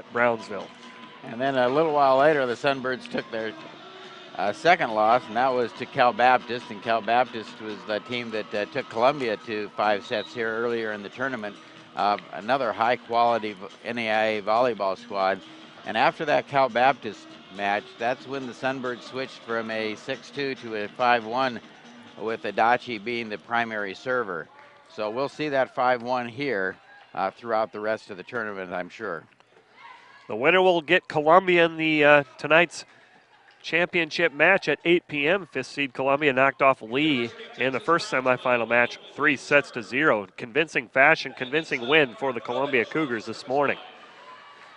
at Brownsville. And then a little while later, the Sunbirds took their second loss, and that was to Cal Baptist. And Cal Baptist was the team that took Columbia to 5 sets here earlier in the tournament. Another high-quality NAIA volleyball squad. And after that Cal Baptist match, that's when the Sunbirds switched from a 6-2 to a 5-1, with Adachi being the primary server. So we'll see that 5-1 here throughout the rest of the tournament, I'm sure. The winner will get Columbia in the tonight's championship match at 8 p.m. Fifth seed Columbia knocked off Lee in the first semifinal match 3 sets to 0. Convincing fashion, convincing win for the Columbia Cougars this morning.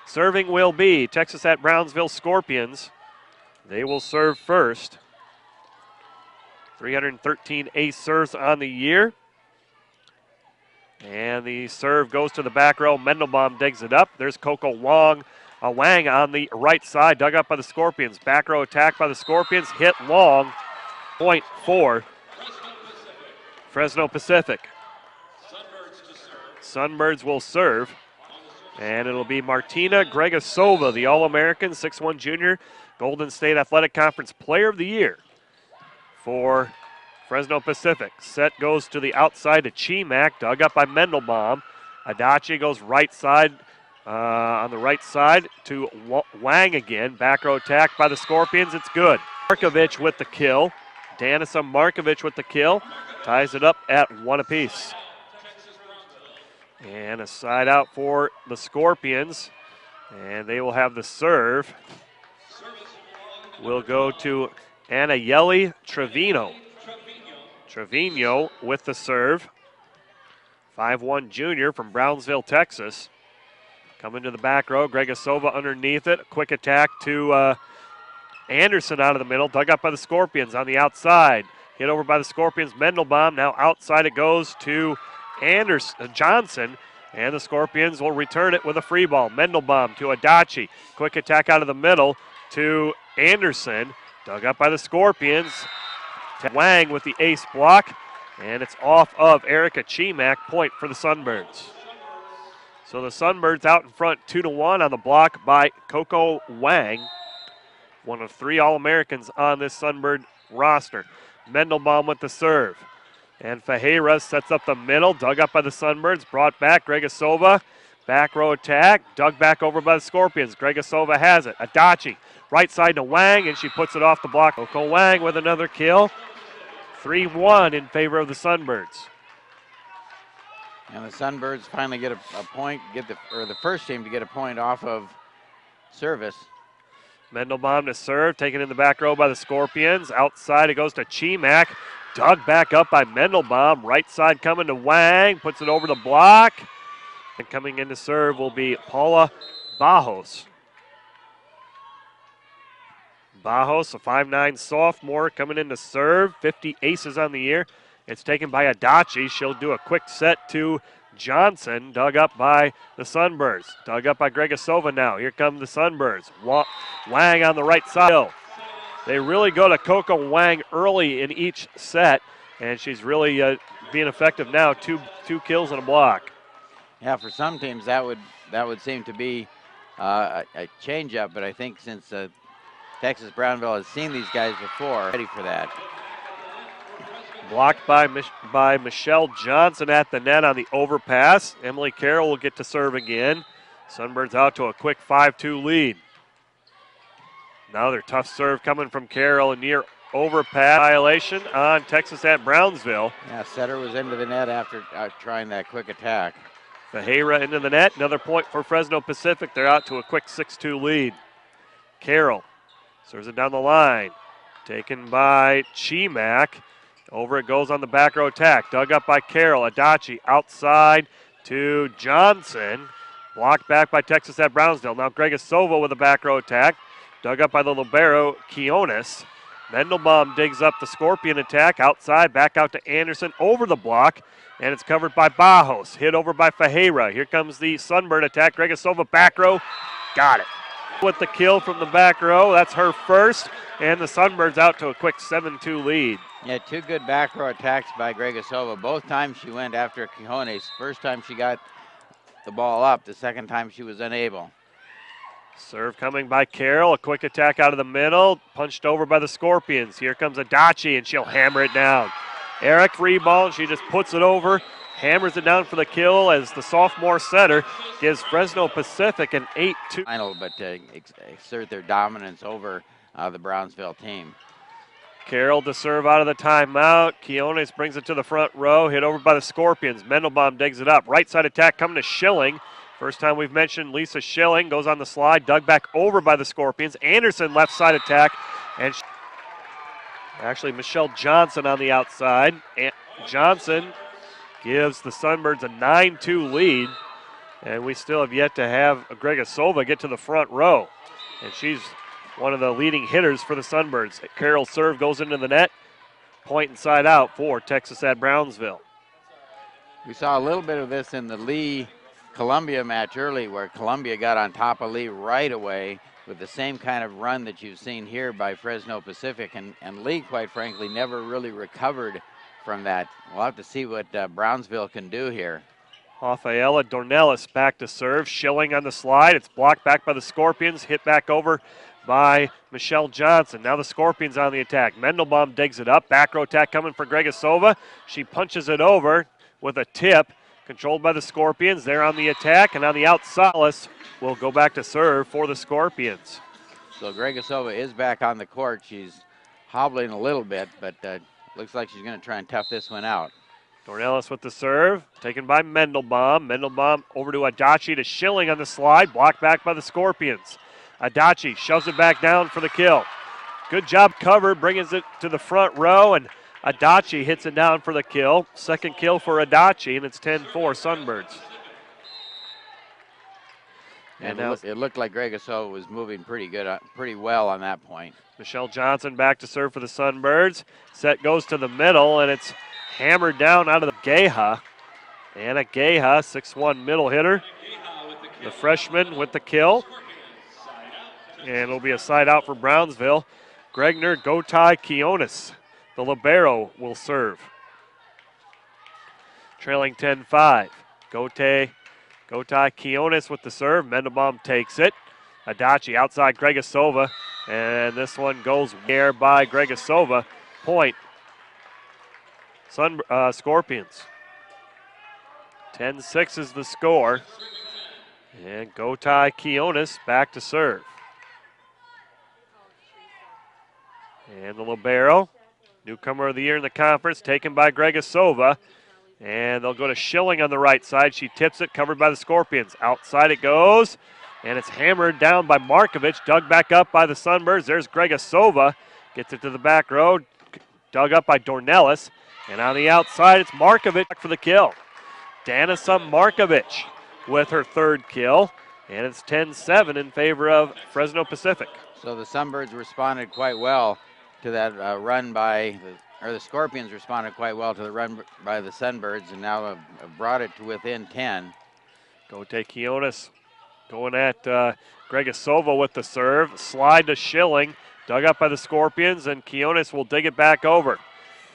Serving will be Texas at Brownsville Scorpions. They will serve first. 313 ace serves on the year. And the serve goes to the back row. Mendelbaum digs it up. There's Coco Wang on the right side, dug up by the Scorpions. Back row attack by the Scorpions, hit long. Point for Fresno Pacific. Sunbirds will serve. And it'll be Martina Gregasova, the All-American, 6'1 junior, Golden State Athletic Conference Player of the Year for Fresno Pacific. Set goes to the outside to Chimak, dug up by Mendelbaum. Adachi goes right side, on the right side to Wang again. Back row attack by the Scorpions, it's good. Markovic with the kill. Danica Markovic with the kill. Ties it up at 1 apiece. And a side out for the Scorpions. And they will have the serve. Will go to Anayeli Trevino. Trevino with the serve. 5'1 junior from Brownsville, Texas. Coming to the back row. Gregasova underneath it. A quick attack to Anderson out of the middle. Dug up by the Scorpions on the outside. Hit over by the Scorpions. Mendelbaum. Now outside it goes to Johnson, and the Scorpions will return it with a free ball. Mendelbaum to Adachi. Quick attack out of the middle to Anderson. Dug up by the Scorpions. Wang with the ace block, and it's off of Erica Chimak. Point for the Sunbirds. So the Sunbirds out in front 2-1 on the block by Coco Wang, one of 3 All-Americans on this Sunbird roster. Mendelbaum with the serve. And Fajera sets up the middle, dug up by the Sunbirds, brought back. Gregasova, back row attack, dug back over by the Scorpions. Gregasova has it. Adachi, right side to Wang, and she puts it off the block. Coco Wang with another kill. 3-1 in favor of the Sunbirds. And the Sunbirds finally get a point, the first team to get a point off of service. Mendelbaum to serve, taken in the back row by the Scorpions. Outside it goes to Chimak. Dug back up by Mendelbaum. Right side coming to Wang. Puts it over the block. And coming in to serve will be Paula Bajos. Bajos, a 5'9 sophomore, coming in to serve. 50 aces on the year. It's taken by Adachi. She'll do a quick set to Johnson. Dug up by the Sunbirds. Dug up by Gregasova now. Here come the Sunbirds. Wang on the right side. They really go to Coco Wang early in each set, and she's really being effective now. Two kills and a block. Yeah, for some teams that would seem to be a change-up, but I think since Texas Brownville has seen these guys before, ready for that. Blocked by Michelle Johnson at the net on the overpass. Emily Carroll will get to serve again. Sunbirds out to a quick 5-2 lead. Now their tough serve coming from Carroll, a near overpass violation on Texas at Brownsville. Yeah, setter was into the net after trying that quick attack. Fajera into the net. Another point for Fresno Pacific. They're out to a quick 6-2 lead. Carroll serves it down the line. Taken by Chimak. Over it goes on the back row attack. Dug up by Carroll. Adachi outside to Johnson. Blocked back by Texas at Brownsville. Now Gregasova with a back row attack. Dug up by the libero, Quiones. Mendelbaum digs up the Scorpion attack. Outside, back out to Anderson over the block. And it's covered by Bajos. Hit over by Fajera. Here comes the Sunbird attack. Gregasova back row. Got it. With the kill from the back row. That's her first. And the Sunbirds out to a quick 7-2 lead. Yeah, 2 good back row attacks by Gregasova. Both times she went after Quiones. First time she got the ball up. The second time she was unable. Serve coming by Carroll. A quick attack out of the middle. Punched over by the Scorpions. Here comes Adachi, and she'll hammer it down. Eric free ball, and she just puts it over. Hammers it down for the kill as the sophomore setter gives Fresno Pacific an 8-2. Final, but to exert their dominance over the Brownsville team. Carroll to serve out of the timeout. Quiones brings it to the front row. Hit over by the Scorpions. Mendelbaum digs it up. Right side attack coming to Schilling. First time we've mentioned Lisa Schilling. Goes on the slide. Dug back over by the Scorpions. Anderson left side attack. And actually Michelle Johnson on the outside. And Johnson gives the Sunbirds a 9-2 lead. And we still have yet to have Gregasova get to the front row. And she's one of the leading hitters for the Sunbirds. Carroll's serve goes into the net. Point inside out for Texas at Brownsville. We saw a little bit of this in the Lee-Columbia match early, where Columbia got on top of Lee right away with the same kind of run that you've seen here by Fresno Pacific. And Lee, quite frankly, never really recovered from that. We'll have to see what Brownsville can do here. Rafaela Dornelis back to serve. Schilling on the slide. It's blocked back by the Scorpions. Hit back over by Michelle Johnson. Now the Scorpions on the attack. Mendelbaum digs it up. Back row attack coming for Gregasova. She punches it over with a tip. Controlled by the Scorpions. They're on the attack, and on the outside, will go back to serve for the Scorpions. So Gregasova is back on the court. She's hobbling a little bit, but looks like she's going to try and tough this one out. Dornelis with the serve, taken by Mendelbaum. Mendelbaum over to Adachi to Schilling on the slide, blocked back by the Scorpions. Adachi shoves it back down for the kill. Good job covered, brings it to the front row, and Adachi hits it down for the kill. Second kill for Adachi, and it's 10-4 Sunbirds. And it looked like Gregasova was moving pretty well on that point. Michelle Johnson back to serve for the Sunbirds. Set goes to the middle, and it's hammered down out of the Geha. Anna Geha, 6'1" middle hitter. The freshman with the kill. And it'll be a side out for Brownsville. Gregner Gotai Quiones, the libero, will serve. Trailing 10-5. Gotai Quiones with the serve. Mendelbaum takes it. Adachi outside Gregasova. And this one goes air by Gregasova. Point. Scorpions. 10-6 is the score. And Gotai Quiones back to serve. And the libero, newcomer of the year in the conference, taken by Gregasova. And they'll go to Schilling on the right side. She tips it, covered by the Scorpions. Outside it goes, and it's hammered down by Markovich, dug back up by the Sunbirds. There's Gregasova, gets it to the back row, dug up by Dornelis. And on the outside, it's Markovich for the kill. Danisa Markovich with her third kill, and it's 10-7 in favor of Fresno Pacific. So the Sunbirds responded quite well to that run by, the Scorpions responded quite well to the run by the Sunbirds, and now have brought it to within 10. Gotai Quiones going at Gregasova with the serve. Slide to Schilling, dug up by the Scorpions, and Quiones will dig it back over.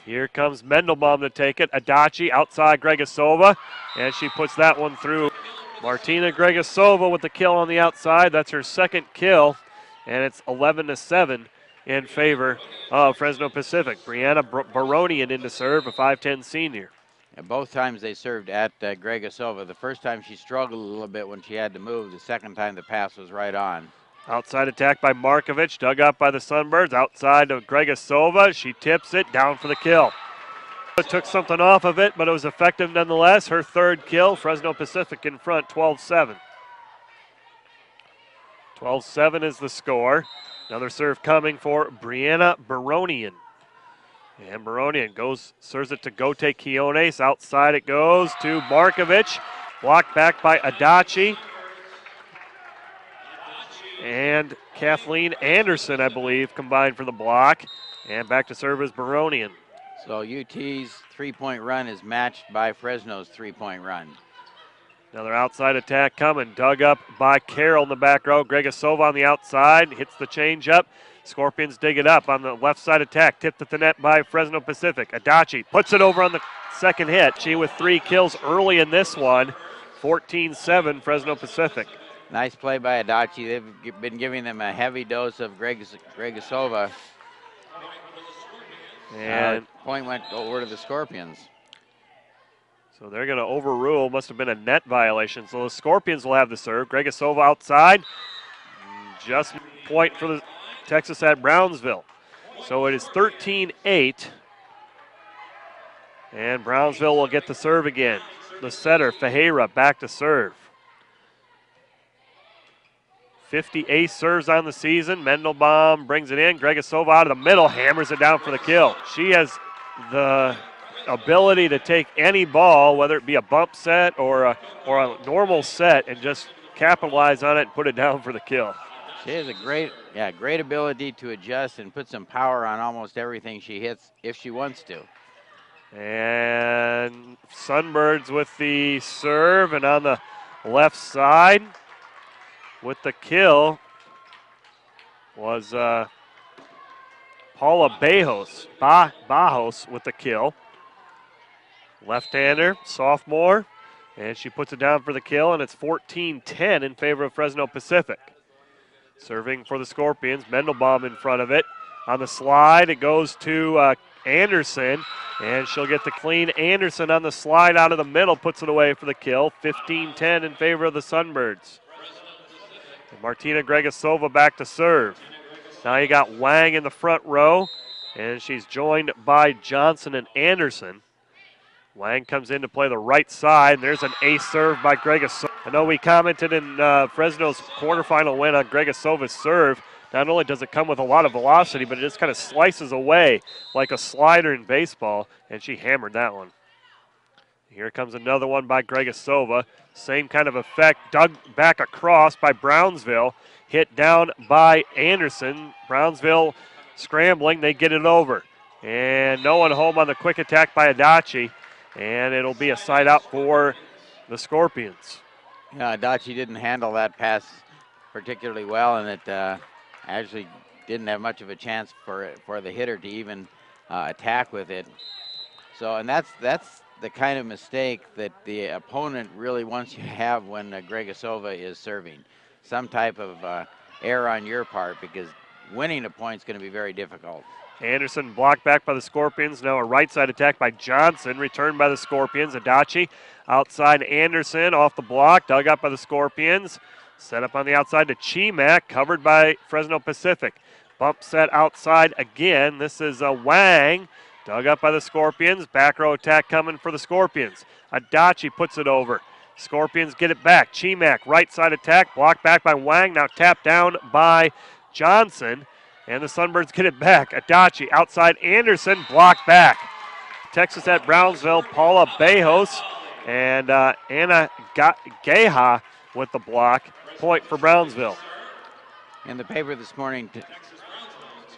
Here comes Mendelbaum to take it. Adachi outside Gregasova, and she puts that one through. Martina Gregasova with the kill on the outside. That's her second kill, and it's 11-7 in favor of Fresno Pacific. Brianna Baronian in to serve, a 5'10" senior. And both times they served at Gregasova. The first time she struggled a little bit when she had to move. The second time the pass was right on. Outside attack by Markovich, dug up by the Sunbirds. Outside of Gregasova, she tips it down for the kill. It took something off of it, but it was effective nonetheless. Her third kill, Fresno Pacific in front, 12-7. 12-7 is the score. Another serve coming for Brianna Baronian. And Baronian serves it to Gotai Quiones. Outside it goes to Markovich. Blocked back by Adachi. And Kathleen Anderson, I believe, combined for the block. And back to serve is Baronian. So UT's three-point run is matched by Fresno's three-point run. Another outside attack coming, dug up by Carroll in the back row. Gregasova on the outside, hits the changeup. Scorpions dig it up on the left side attack, tipped at the net by Fresno Pacific. Adachi puts it over on the second hit. She with 3 kills early in this one, 14-7 Fresno Pacific. Nice play by Adachi. They've been giving them a heavy dose of Gregasova. And point went over to the Scorpions. so they're going to overrule. Must have been a net violation. So the Scorpions will have the serve. Gregasova outside. Just point for the Texas at Brownsville. So it is 13-8. And Brownsville will get the serve again. The setter, Fajera, back to serve. 50 ace serves on the season. Mendelbaum brings it in. Gregasova out of the middle, hammers it down for the kill. She has the ability to take any ball, whether it be a bump set or a normal set, and just capitalize on it and put it down for the kill. She has a great ability to adjust and put some power on almost everything she hits if she wants to. And Sunbirds with the serve, and on the left side with the kill was Paula Bajos with the kill. Left-hander, sophomore, and she puts it down for the kill, and it's 14-10 in favor of Fresno Pacific. Serving for the Scorpions, Mendelbaum in front of it. On the slide, it goes to Anderson, and she'll get the clean. Anderson on the slide out of the middle, puts it away for the kill. 15-10 in favor of the Sunbirds. And Martina Gregasova back to serve. Now you got Wang in the front row, and she's joined by Johnson and Anderson. Wang comes in to play the right side, and there's an ace serve by Gregasova. I know we commented in Fresno's quarterfinal win on Gregasova's serve. Not only does it come with a lot of velocity, but it just kind of slices away like a slider in baseball, and she hammered that one. Here comes another one by Gregasova. Same kind of effect, dug back across by Brownsville. Hit down by Anderson. Brownsville scrambling, they get it over. And no one home on the quick attack by Adachi. And it'll be a side out for the Scorpions. Yeah, Adachi didn't handle that pass particularly well, and it actually didn't have much of a chance for the hitter to even attack with it. So, and that's the kind of mistake that the opponent really wants you to have when Gregasova is serving. Some type of error on your part, because winning a point is going to be very difficult. Anderson blocked back by the Scorpions. Now a right side attack by Johnson, returned by the Scorpions. Adachi outside Anderson, off the block, dug up by the Scorpions. Set up on the outside to Chimak, covered by Fresno Pacific. Bump set outside again. This is Wang, dug up by the Scorpions. Back row attack coming for the Scorpions. Adachi puts it over. Scorpions get it back. Chimak, right side attack, blocked back by Wang. Now tapped down by Johnson. And the Sunbirds get it back. Adachi outside Anderson, blocked back. Texas at Brownsville, Paula Bajos and Anna Geha with the block. Point for Brownsville. In the paper this morning,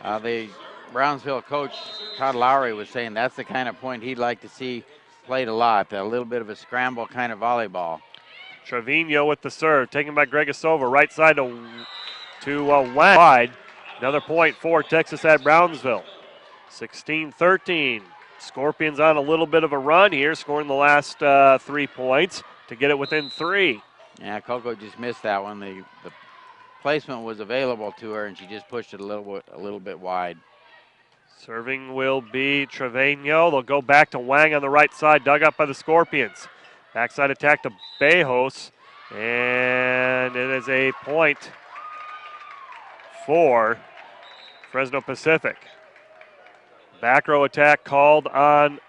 the Brownsville coach, Todd Lowry, was saying that's the kind of point he'd like to see played a lot, a little bit of a scramble kind of volleyball. Trevino with the serve, taken by Gregasova, right side to Wang. Wide. Another point for Texas at Brownsville. 16-13. Scorpions on a little bit of a run here, scoring the last 3 points to get it within 3. Yeah, Coco just missed that one. The placement was available to her, and she just pushed it a little bit wide. Serving will be Trevino. They'll go back to Wang on the right side, dug up by the Scorpions. Backside attack to Bajos, and it is a point for Fresno Pacific. Back row attack called on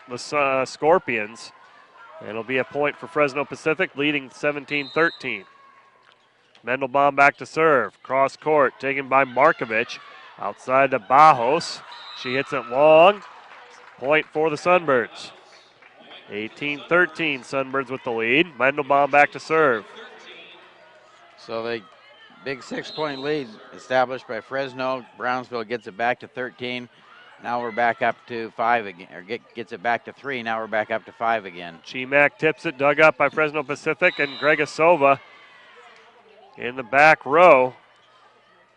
the Scorpions. It'll be a point for Fresno Pacific, leading 17-13. Mendelbaum back to serve. Cross court, taken by Markovich. Outside to Bajos. She hits it long. Point for the Sunbirds. 18-13, Sunbirds with the lead. Mendelbaum back to serve. So the big 6-point lead established by Fresno. Brownsville gets it back to 13. Now we're back up to 5 again, or gets it back to 3. Now we're back up to 5 again. Chimak tips it, dug up by Fresno Pacific, and Gregasova in the back row.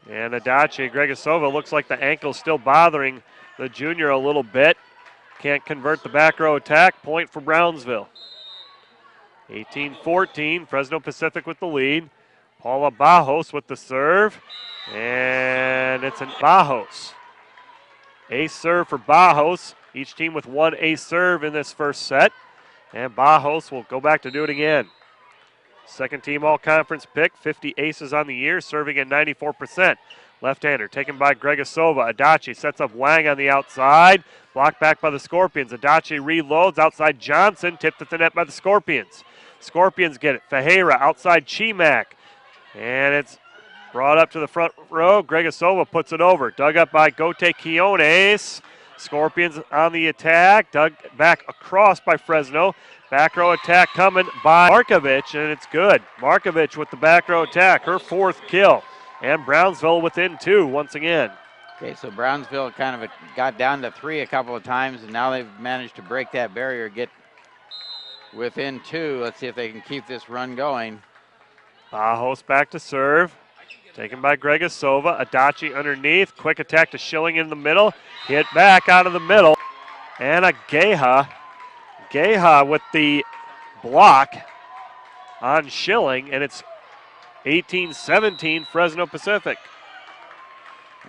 And Adachi, Gregasova, looks like the ankle's still bothering the junior a little bit. Can't convert the back row attack. Point for Brownsville. 18-14, Fresno Pacific with the lead. Paula Bajos with the serve, and it's an Bajos. Ace serve for Bajos. Each team with one ace serve in this first set, and Bajos will go back to do it again. Second team all-conference pick, 50 aces on the year, serving at 94%. Left-hander taken by Gregasova. Adachi sets up Wang on the outside. Blocked back by the Scorpions. Adachi reloads outside Johnson. Tipped at the net by the Scorpions. Scorpions get it. Fajera outside Chimak. And it's brought up to the front row. Gregasova puts it over. Dug up by Gote Quiones. Scorpions on the attack. Dug back across by Fresno. Back row attack coming by Markovic, and it's good. Markovic with the back row attack, her fourth kill. And Brownsville within two once again. Okay, so Brownsville kind of got down to 3 a couple of times, and now they've managed to break that barrier, get within 2. Let's see if they can keep this run going. Bajos back to serve. Taken by Gregasova. Adachi underneath. Quick attack to Schilling in the middle. Hit back out of the middle. And a Geha. Geha with the block on Schilling, and it's 18-17 Fresno Pacific.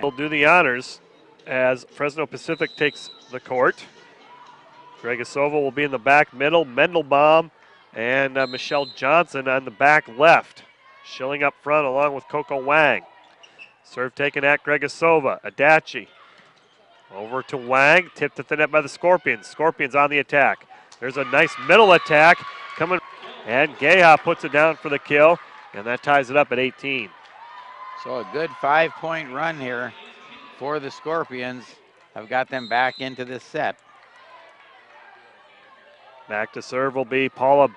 Will do the honors as Fresno Pacific takes the court. Gregasova will be in the back middle. Mendelbaum and Michelle Johnson on the back left. Schilling up front along with Coco Wang. Serve taken at Gregasova. Adachi over to Wang. Tipped at the net by the Scorpions. Scorpions on the attack. There's a nice middle attack coming. And Geha puts it down for the kill. And that ties it up at 18. So a good 5-point run here for the Scorpions. Have got them back into this set. Back to serve will be Paula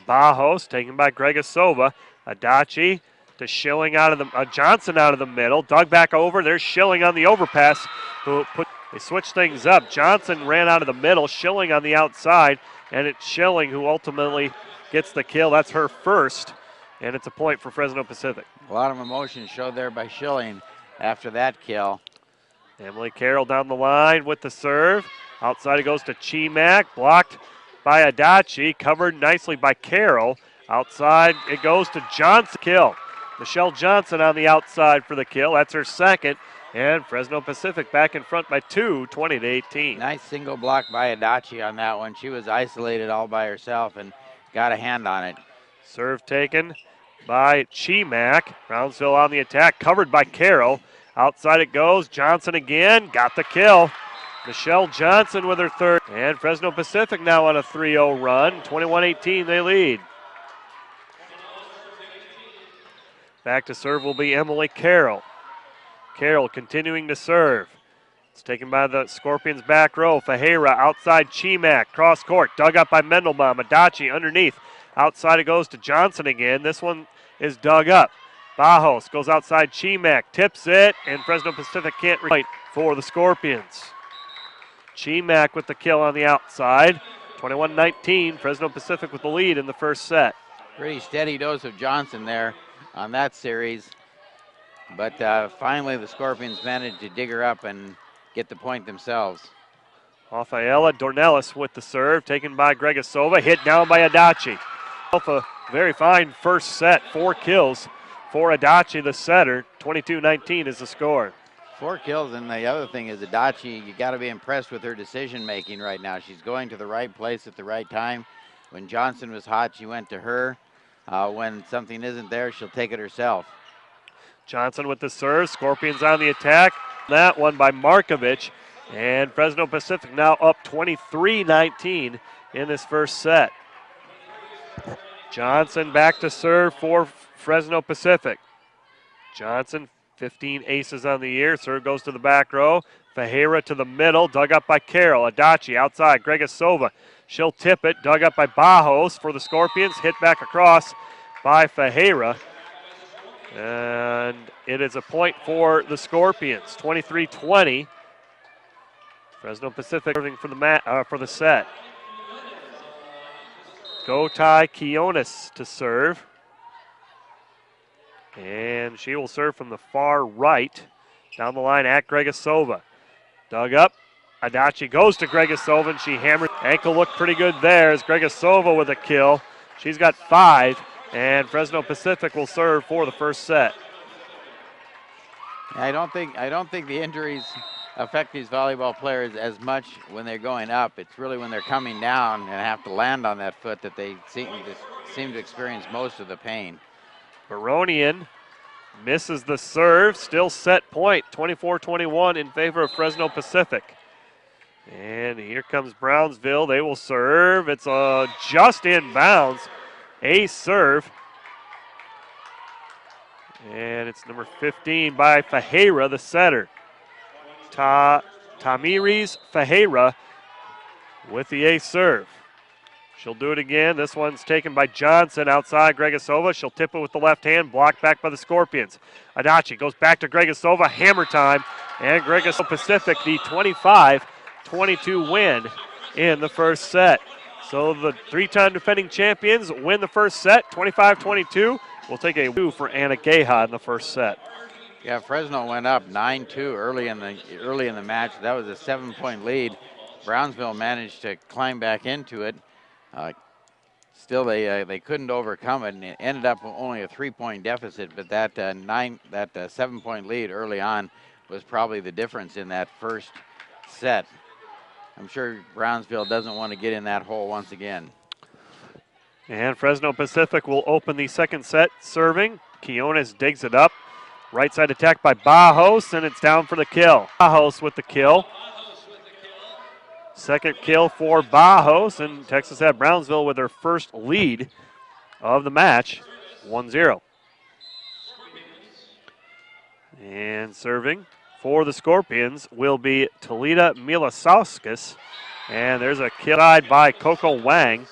Bajos, taken by Gregasova. Adachi to Schilling out of the Johnson out of the middle. Dug back over. There's Schilling on the overpass. They switched things up. Johnson ran out of the middle. Schilling on the outside, and it's Schilling who ultimately gets the kill. That's her first, and it's a point for Fresno Pacific. A lot of emotion showed there by Schilling after that kill. Emily Carroll down the line with the serve. Outside it goes to Chimak, blocked by Adachi, covered nicely by Carroll. Outside it goes to Johnson. Kill. Michelle Johnson on the outside for the kill. That's her second. And Fresno Pacific back in front by 2, 20-18. Nice single block by Adachi on that one. She was isolated all by herself and got a hand on it. Serve taken by Chimak. Brownsville on the attack, covered by Carroll. Outside it goes. Johnson again, got the kill. Michelle Johnson with her third. And Fresno Pacific now on a 3-0 run. 21-18 they lead. Back to serve will be Emily Carroll. Carroll continuing to serve. It's taken by the Scorpions back row. Fajera outside Chimak. Cross court. Dug up by Mendelbaum. Adachi underneath. Outside it goes to Johnson again. This one is dug up. Bajos goes outside Chimak. Tips it. And Fresno Pacific can't right for the Scorpions. Chimak with the kill on the outside. 21-19. Fresno Pacific with the lead in the first set. Pretty steady dose of Johnson there on that series. But finally the Scorpions managed to dig her up and get the point themselves. Rafaela Dornelis with the serve, taken by Gregasova, hit down by Adachi. A very fine first set, 4 kills for Adachi, the setter. 22-19 is the score. 4 kills, and the other thing is Adachi, you got to be impressed with her decision making right now. She's going to the right place at the right time. When Johnson was hot, she went to her. When something isn't there, she'll take it herself. Johnson with the serve, Scorpions on the attack. That one by Markovic, and Fresno Pacific now up 23-19 in this first set. Johnson back to serve for Fresno Pacific. Johnson, 15 aces on the year. Serve goes to the back row. Fajera to the middle, dug up by Carroll. Adachi outside, Gregasova. She'll tip it, dug up by Bajos for the Scorpions. Hit back across by Fajera. And it is a point for the Scorpions, 23-20. Fresno Pacific serving for the set. Gotai Quiones to serve. And she will serve from the far right. Down the line at Gregasova. Dug up. Adachi goes to Gregasova and she hammers. Ankle looked pretty good there as Gregasova with a kill. She's got 5, and Fresno Pacific will serve for the first set. I don't think the injuries affect these volleyball players as much when they're going up. It's really when they're coming down and have to land on that foot that they seem to experience most of the pain. Baronian misses the serve, still set point, 24-21 in favor of Fresno Pacific. And here comes Brownsville. They will serve. It's just in bounds. Ace serve. And it's number 15 by Fajera, the setter. Tamiris Fajera with the ace serve. She'll do it again. This one's taken by Johnson outside Gregasova. She'll tip it with the left hand, blocked back by the Scorpions. Adachi goes back to Gregasova, hammer time, and Gregasova Pacific the 25-22 win in the first set. So the 3-time defending champions win the first set, 25-22. We'll take a 2 for Anna Geha in the first set. Yeah, Fresno went up 9-2 early in the match. That was a 7-point lead. Brownsville managed to climb back into it. Still, they couldn't overcome it, and it ended up only a 3-point deficit. But that 7-point lead early on was probably the difference in that first set. I'm sure Brownsville doesn't want to get in that hole once again. And Fresno Pacific will open the second set serving. Quiones digs it up. Right side attack by Bajos, and it's down for the kill. Bajos with the kill. Second kill for Bajos, and Texas at Brownsville with their first lead of the match, 1-0. And serving for the Scorpions will be Talita Milasauskas. And there's a kill side by Coco Wang.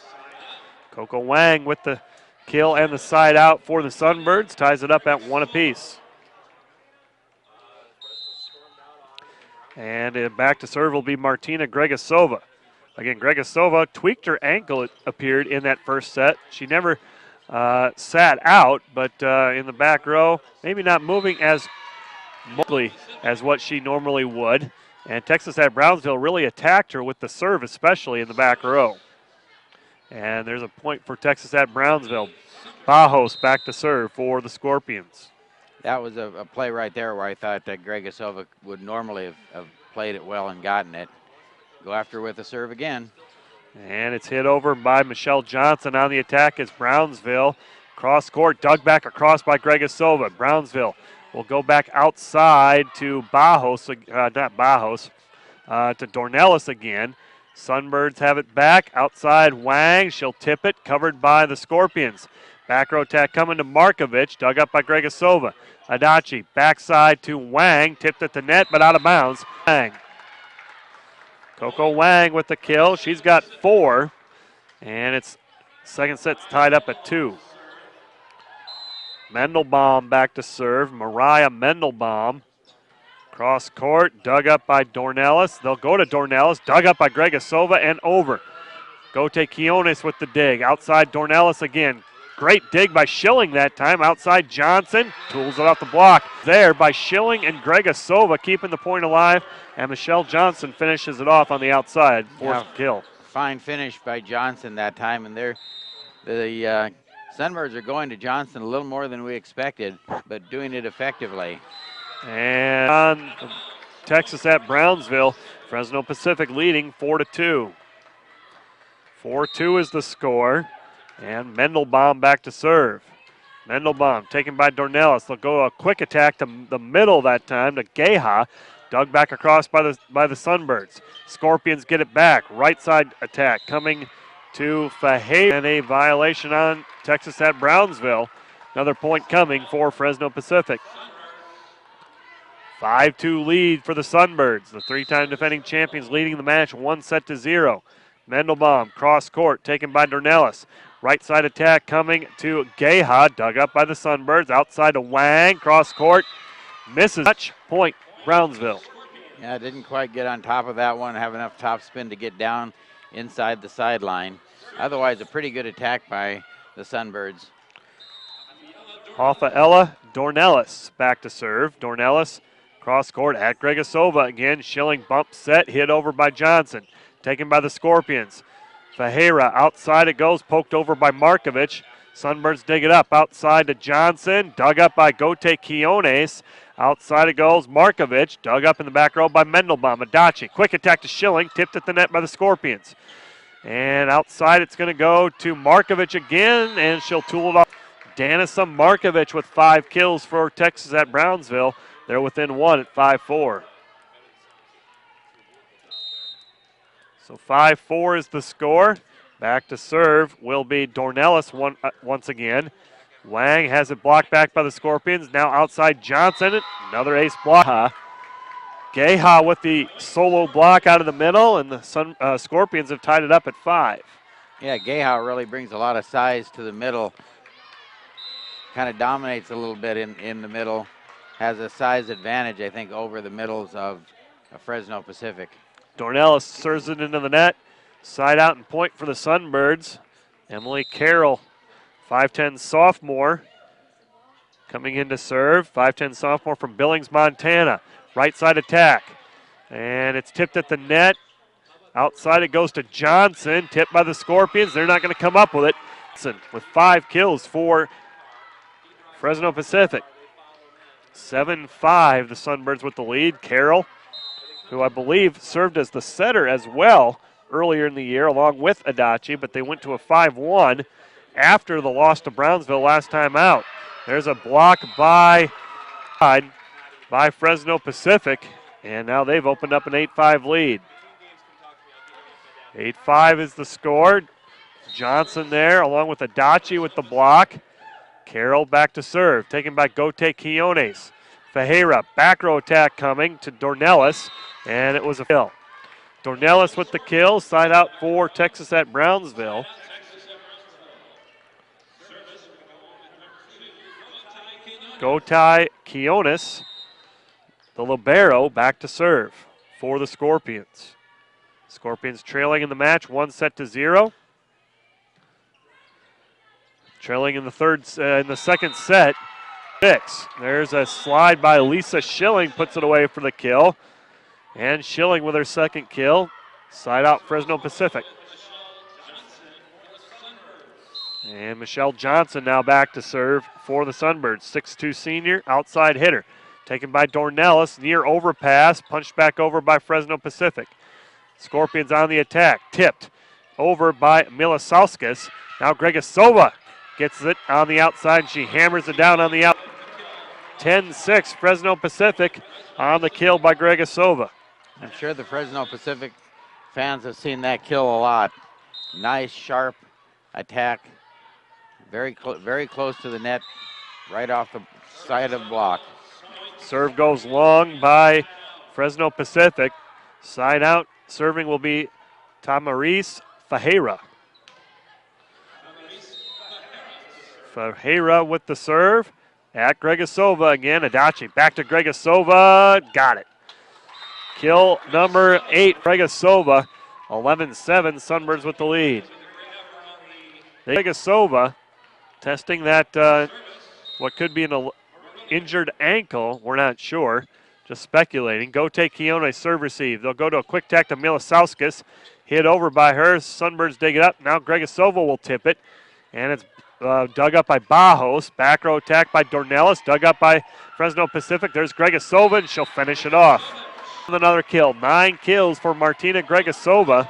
Coco Wang with the kill and the side out for the Sunbirds, ties it up at 1 apiece. And back to serve will be Martina Gregasova. Again, Gregasova tweaked her ankle, it appeared, in that first set. She never sat out, but in the back row, maybe not moving as quickly as what she normally would. And Texas at Brownsville really attacked her with the serve, especially in the back row. And there's a point for Texas at Brownsville. Bajos back to serve for the Scorpions. That was a play right there where I thought that Gregasova would normally have played it well and gotten it. Go after with the serve again. And it's hit over by Michelle Johnson on the attack as Brownsville. Cross court, dug back across by Gregasova. Brownsville will go back outside to Bajos, to Dornelis again. Sunbirds have it back. Outside Wang, she'll tip it, covered by the Scorpions. Back row attack coming to Markovic, dug up by Gregasova. Adachi, backside to Wang, tipped at the net, but out of bounds. Wang. Coco Wang with the kill. She's got 4, and it's second set's tied up at 2. Mendelbaum back to serve. Mariah Mendelbaum. Cross court, dug up by Dornelis. They'll go to Dornelis, dug up by Gregasova, and over. Gote Quiones with the dig. Outside Dornelis again. Great dig by Schilling that time. Outside Johnson, tools it off the block. There by Schilling and Gregasova keeping the point alive. And Michelle Johnson finishes it off on the outside. Fourth kill. Fine finish by Johnson that time. And the Sunbirds are going to Johnson a little more than we expected, but doing it effectively. And on Texas at Brownsville, Fresno Pacific leading 4-2. 4-2 is the score. And Mendelbaum back to serve. Mendelbaum taken by Dornelis. They'll go a quick attack to the middle that time to Geha. Dug back across by the Sunbirds. Scorpions get it back. Right side attack coming to Fajeda. And a violation on Texas at Brownsville. Another point coming for Fresno Pacific. 5-2 lead for the Sunbirds. The 3-time defending champions leading the match 1-0. Mendelbaum cross court taken by Dornelis. Right side attack coming to Geha, dug up by the Sunbirds. Outside to Wang, cross court, misses. Touch point, Brownsville. Yeah, didn't quite get on top of that one, have enough top spin to get down inside the sideline. Otherwise, a pretty good attack by the Sunbirds. Rafaela Dornelis back to serve. Dornelis cross court at Gregasova again. Schilling bump set, hit over by Johnson. Taken by the Scorpions. Fajera outside it goes, poked over by Markovich. Sunbirds dig it up outside to Johnson, dug up by Gote Quiones. Outside it goes, Markovich, dug up in the back row by Mendelbaum. Adachi, quick attack to Schilling, tipped at the net by the Scorpions. And outside it's going to go to Markovich again, and she'll tool it off. Danica Markovich with 5 kills for Texas at Brownsville. They're within 1 at 5-4. So 5-4 is the score. Back to serve will be Dornelis once again. Wang has it blocked back by the Scorpions. Now outside Johnson, another ace block. Geha with the solo block out of the middle, and the Scorpions have tied it up at 5. Yeah, Geha really brings a lot of size to the middle. Kind of dominates a little bit in the middle. Has a size advantage, I think, over the middles of Fresno Pacific. Dornelis serves it into the net. Side out and point for the Sunbirds. Emily Carroll, 5'10 sophomore, coming in to serve. 5'10 sophomore from Billings, Montana. Right side attack. And it's tipped at the net. Outside it goes to Johnson. Tipped by the Scorpions. They're not going to come up with it. With 5 kills for Fresno Pacific. 7-5, the Sunbirds with the lead. Carroll, who I believe served as the setter as well earlier in the year along with Adachi, but they went to a 5-1 after the loss to Brownsville last time out. There's a block by Fresno Pacific, and now they've opened up an 8-5 lead. 8-5 is the score. Johnson there along with Adachi with the block. Carroll back to serve, taken by Gote Quiones. Fajera, back row attack coming to Dornelis, and it was a kill. Dornelis with the kill, side out for Texas at Brownsville. Gote Quiones, the libero, back to serve for the Scorpions. Scorpions trailing in the match, 1-0. Trailing in the second set. 6. There's a slide by Lisa Schilling, puts it away for the kill. And Schilling with her second kill. Side out Fresno Pacific. And Michelle Johnson now back to serve for the Sunbirds. 6'2 senior, outside hitter. Taken by Dornelis, near overpass, punched back over by Fresno Pacific. Scorpions on the attack, tipped over by Milasauskas. Now Gregasova gets it on the outside, and she hammers it down on the out. 10-6, Fresno Pacific on the kill by Gregasova. I'm sure the Fresno Pacific fans have seen that kill a lot. Nice, sharp attack. Very close to the net, right off the side of the block. Serve goes long by Fresno Pacific. Side out, serving will be Tamaris Fajera. Fajera with the serve at Gregasova again. Adachi back to Gregasova. Got it. Kill number 8, Gregasova. 11-7, Sunbirds with the lead. Gregasova testing that what could be an injured ankle. We're not sure. Just speculating. Gote Quiones serve receive. They'll go to a quick tack to Milasauskas. Hit over by her. Sunbirds dig it up. Now Gregasova will tip it. And it's dug up by Bajos. Back row attack by Dornelis. Dug up by Fresno Pacific. There's Gregasova, and she'll finish it off. Another kill. 9 kills for Martina Gregasova.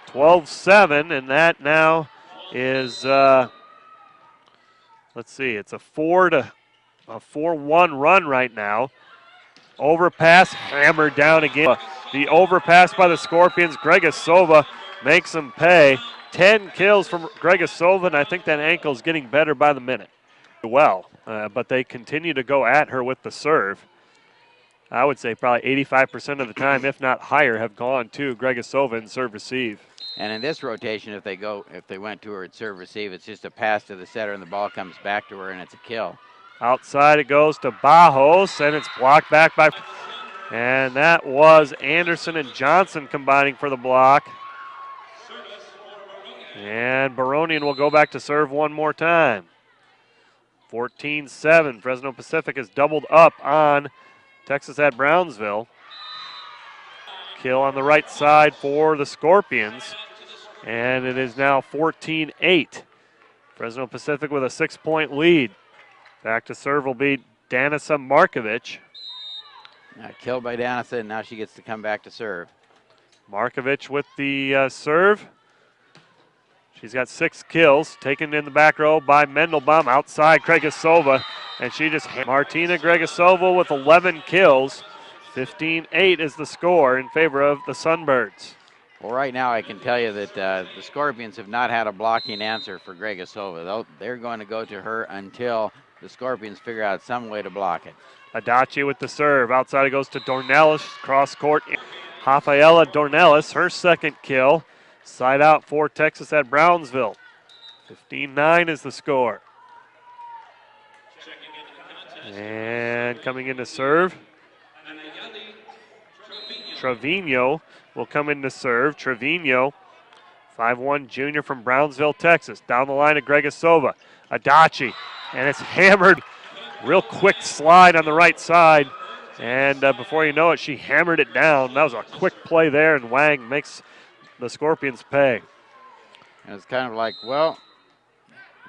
12-7, and that now is, let's see, it's a 4-1 run right now. Overpass, hammered down again. The overpass by the Scorpions. Gregasova makes them pay. 10 kills from Gregasova, and I think that ankle's getting better by the minute. Well, but they continue to go at her with the serve. I would say probably 85% of the time, if not higher, have gone to Gregasova in serve receive. And in this rotation, if they went to her at serve receive, it's just a pass to the setter, and the ball comes back to her, and it's a kill. Outside it goes to Bajos, and it's blocked back by, and that was Anderson and Johnson combining for the block. And Baronian will go back to serve one more time. 14-7, Fresno Pacific has doubled up on Texas at Brownsville. Kill on the right side for the Scorpions. And it is now 14-8. Fresno Pacific with a 6-point lead. Back to serve will be Danica Markovic. Killed by Danica, and now she gets to come back to serve. Markovic with the serve. She's got 6 kills, taken in the back row by Mendelbaum. Outside, Gregasova, and she just Martina Gregasova with 11 kills. 15-8 is the score in favor of the Sunbirds. Well, right now I can tell you that the Scorpions have not had a blocking answer for Gregasova. They're going to go to her until the Scorpions figure out some way to block it. Adachi with the serve. Outside it goes to Dornelis, cross court. Rafaela Dornelis, her 2nd kill. Side out for Texas at Brownsville. 15-9 is the score. And coming in to serve, Trevino will come in to serve. Trevino, 5'1" junior from Brownsville, Texas. Down the line to Gregasova. Adachi, and it's hammered. Real quick slide on the right side. And before you know it, she hammered it down. That was a quick play there, and Wang makes the Scorpions pay. And it's kind of like, well,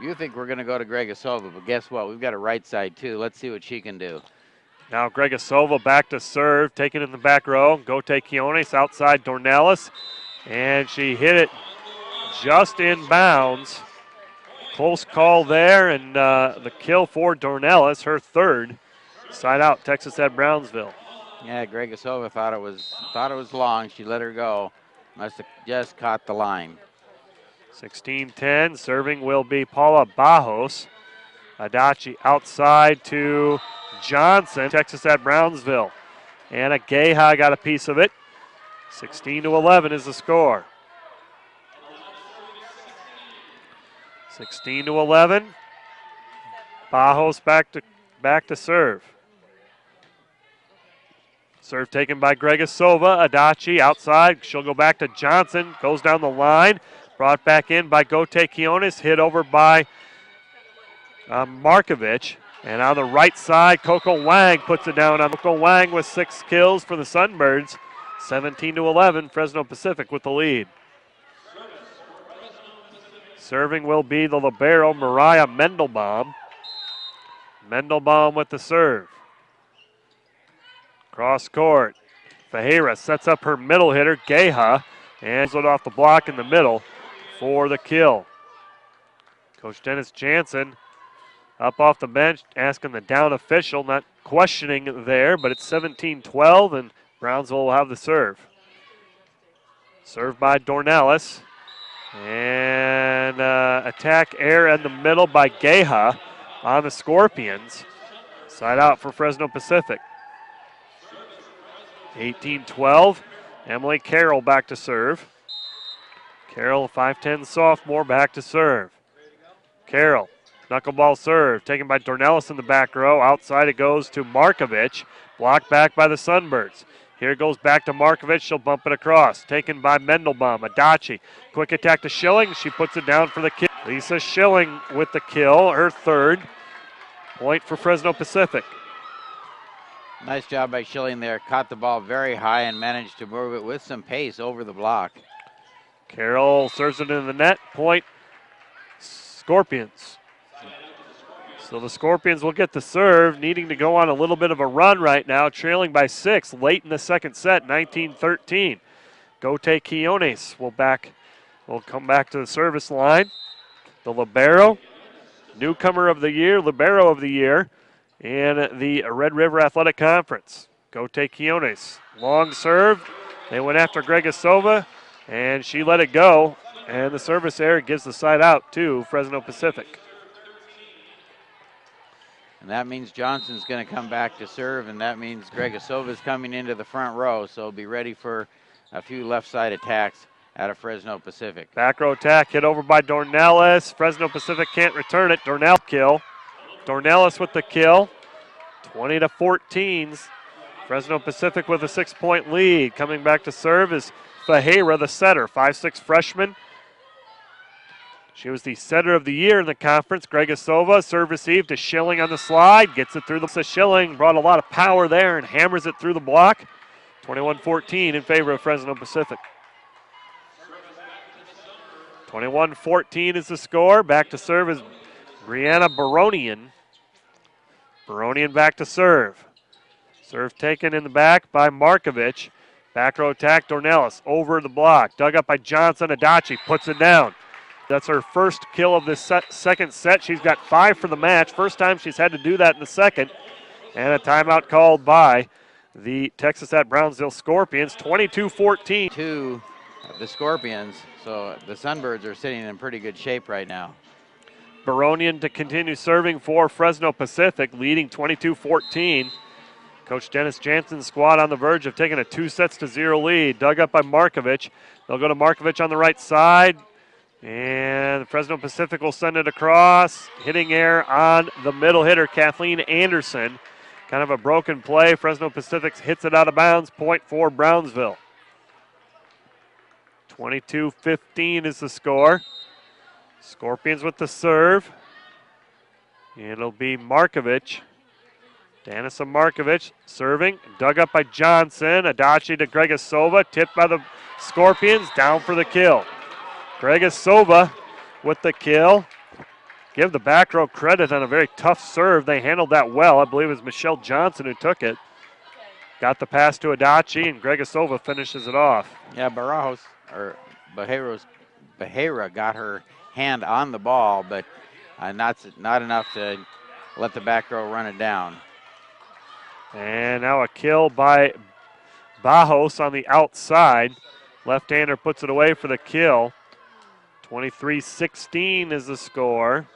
you think we're going to go to Gregasova, but guess what? We've got a right side, too. Let's see what she can do. Now Gregasova back to serve, taken in the back row. Gote Quiones outside Dornelis, and she hit it just in bounds. Close call there, and the kill for Dornelis, her 3rd. Side out, Texas at Brownsville. Yeah, Gregasova thought it was long. She let her go. Must have just caught the line. 16-10, serving will be Paula Bajos. Adachi outside to Johnson, Texas at Brownsville. Anna Geha got a piece of it. 16-11 is the score. 16-11. Bajos back to serve. Serve taken by Gregasova. Adachi outside. She'll go back to Johnson. Goes down the line. Brought back in by Gote Quiones. Hit over by Markovic. And on the right side, Coco Wang puts it down. Coco Wang with 6 kills for the Sunbirds. 17-11. Fresno Pacific with the lead. Serving will be the libero, Mariah Mendelbaum. Mendelbaum with the serve. Cross court. Fajera sets up her middle hitter, Geha, and it off the block in the middle for the kill. Coach Dennis Jansen up off the bench, asking the down official, not questioning there, but it's 17-12, and Brownsville will have the serve. Served by Dornelis. And attack air in the middle by Geha on the Scorpions. Side out for Fresno Pacific. 18-12. Emily Carroll back to serve. Carroll, 5'10" sophomore, back to serve. Carroll, knuckleball serve, taken by Dornelis in the back row. Outside it goes to Markovic. Blocked back by the Sunbirds. Here it goes back to Markovic. She'll bump it across. Taken by Mendelbaum. Adachi. Quick attack to Schilling. She puts it down for the kill. Lisa Schilling with the kill, her 3rd. Point for Fresno Pacific. Nice job by Schilling there. Caught the ball very high and managed to move it with some pace over the block. Carroll serves it in the net. Point Scorpions. So the Scorpions will get the serve, needing to go on a little bit of a run right now, trailing by 6 late in the second set, 19-13. Gote Quiones will come back to the service line. The libero, newcomer of the year, libero of the year in the Red River Athletic Conference. Gote Quiones, long serve. They went after Gregasova, and she let it go. And the service error gives the side out to Fresno Pacific. And that means Johnson's going to come back to serve, and that means Gregasova's coming into the front row, so be ready for a few left side attacks out of Fresno Pacific. Back row attack hit over by Dornelis. Fresno Pacific can't return it. Dornell kill. Dornelis with the kill. 20-14. Fresno Pacific with a 6-point lead. Coming back to serve is Fajera, the setter, 5'6" freshman. She was the setter of the year in the conference. Gregasova, serve received to Schilling on the slide. Gets it through the Schilling. Brought a lot of power there and hammers it through the block. 21-14 in favor of Fresno Pacific. 21-14 is the score. Back to serve is Brianna Baronian. Baronian back to serve. Serve taken in the back by Markovic. Back row attack, Dornelis over the block. Dug up by Johnson. Adachi puts it down. That's her first kill of this second set. She's got 5 for the match. First time she's had to do that in the second. And a timeout called by the Texas at Brownsville Scorpions, 22-14. 2 of the Scorpions, so the Sunbirds are sitting in pretty good shape right now. Baronian to continue serving for Fresno Pacific, leading 22-14. Coach Dennis Jansen's squad on the verge of taking a 2-0 lead. Dug up by Markovic. They'll go to Markovic on the right side. And Fresno Pacific will send it across. Hitting air on the middle hitter, Kathleen Anderson. Kind of a broken play. Fresno Pacific hits it out of bounds. Point for Brownsville. 22-15 is the score. Scorpions with the serve. And it'll be Markovic. Danica Markovic serving. Dug up by Johnson. Adachi to Gregasova. Tipped by the Scorpions. Down for the kill. Gregasova with the kill. Give the back row credit on a very tough serve. They handled that well. I believe it was Michelle Johnson who took it. Got the pass to Adachi, and Gregasova finishes it off. Yeah, Bahera got her hand on the ball, but not enough to let the back row run it down. And now a kill by Bajos on the outside. Left-hander puts it away for the kill. 23-16 is the score.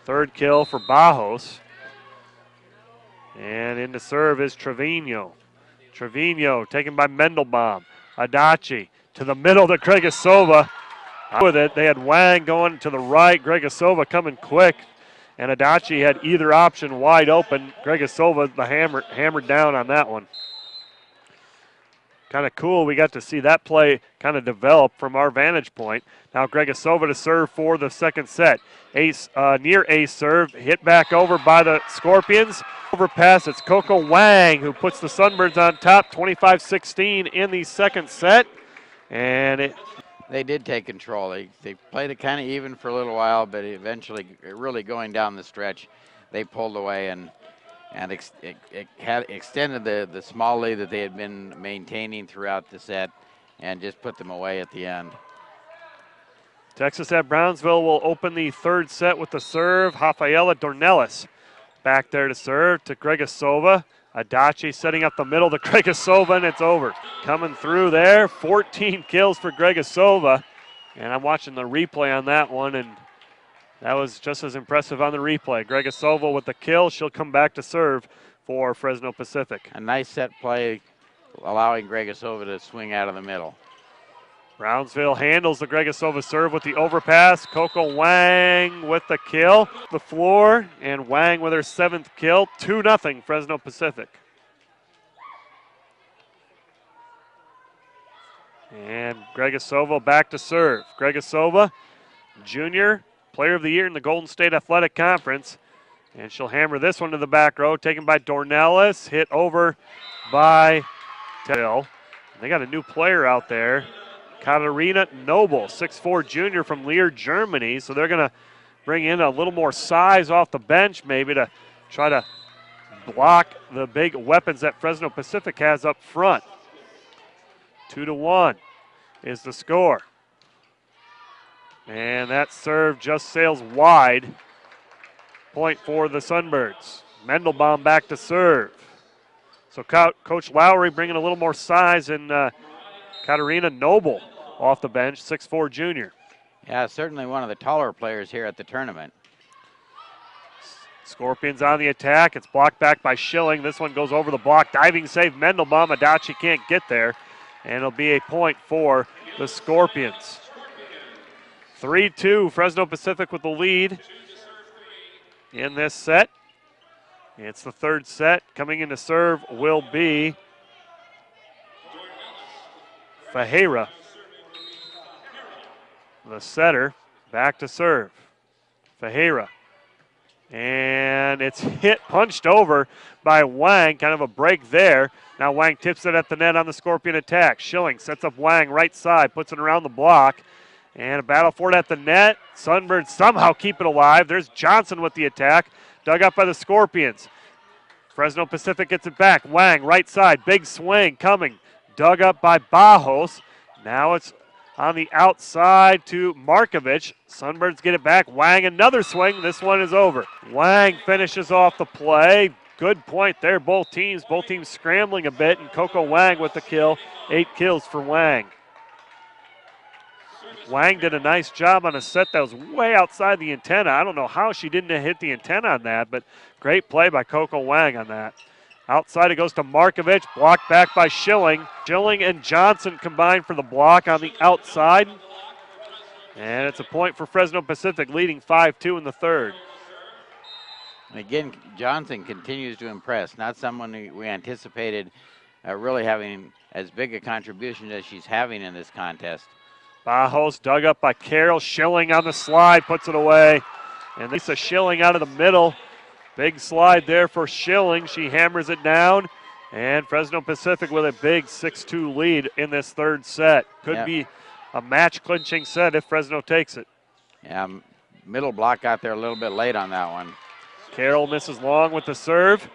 Third kill for Bajos. And in to serve is Trevino. Trevino taken by Mendelbaum. Adachi to the middle to Gregasova. With it, they had Wang going to the right. Gregasova coming quick. And Adachi had either option wide open. Gregasova hammered down on that one. Kind of cool. We got to see that play kind of develop from our vantage point. Now Gregasova to serve for the second set. Ace near ace serve, hit back over by the Scorpions. Overpass, it's Coco Wang who puts the Sunbirds on top, 25-16 in the second set. And they did take control. They played it kind of even for a little while, but eventually, really going down the stretch, they pulled away and it had extended the small lead that they had been maintaining throughout the set and just put them away at the end. Texas at Brownsville will open the third set with the serve. Rafaela Dornelis back there to serve to Gregasova. Adachi setting up the middle to Gregasova, and it's over. Coming through there, 14 kills for Gregasova. And I'm watching the replay on that one, and that was just as impressive on the replay. Gregasova with the kill. She'll come back to serve for Fresno Pacific. A nice set play, allowing Gregasova to swing out of the middle. Brownsville handles the Gregasova serve with the overpass. Coco Wang with the kill. The floor, and Wang with her 7th kill. 2-0 Fresno Pacific. And Gregasova back to serve. Gregasova, junior, player of the year in the Golden State Athletic Conference. And she'll hammer this one to the back row, taken by Dornelis, hit over by Bill. They got a new player out there. Katarina Noble, 6'4" junior from Leer, Germany. So they're going to bring in a little more size off the bench maybe to try to block the big weapons that Fresno Pacific has up front. 2-1 is the score. And that serve just sails wide. Point for the Sunbirds. Mendelbaum back to serve. So Coach Lowry bringing a little more size in Katarina Noble off the bench, 6'4" junior. Yeah, certainly one of the taller players here at the tournament. Scorpions on the attack. It's blocked back by Schilling. This one goes over the block. Diving save Mendelbaum. Adachi can't get there. And it'll be a point for the Scorpions. 3-2, Fresno Pacific with the lead in this set. It's the third set. Coming in to serve will be Fajera. The setter back to serve. Fajera. And it's punched over by Wang. Kind of a break there. Now Wang tips it at the net on the Scorpion attack. Schilling sets up Wang right side, puts it around the block. And a battle for it at the net. Sunbirds somehow keep it alive. There's Johnson with the attack. Dug up by the Scorpions. Fresno Pacific gets it back. Wang, right side. Big swing coming. Dug up by Bajos. Now it's on the outside to Markovich. Sunbirds get it back. Wang, another swing. This one is over. Wang finishes off the play. Good point there, both teams. Both teams scrambling a bit, and Coco Wang with the kill. 8 kills for Wang. Wang did a nice job on a set that was way outside the antenna. I don't know how she didn't hit the antenna on that, but great play by Coco Wang on that. Outside it goes to Markovich, blocked back by Schilling. Schilling and Johnson combined for the block on the outside. And it's a point for Fresno Pacific, leading 5-2 in the third. Again, Johnson continues to impress. Not someone we anticipated really having as big a contribution as she's having in this contest. Bajos dug up by Carroll. Schilling on the slide, puts it away. And Lisa Schilling out of the middle. Big slide there for Schilling. She hammers it down. And Fresno Pacific with a big 6-2 lead in this third set. Could be a match-clinching set if Fresno takes it. Yeah, middle block got there a little bit late on that one. Carroll misses long with the serve.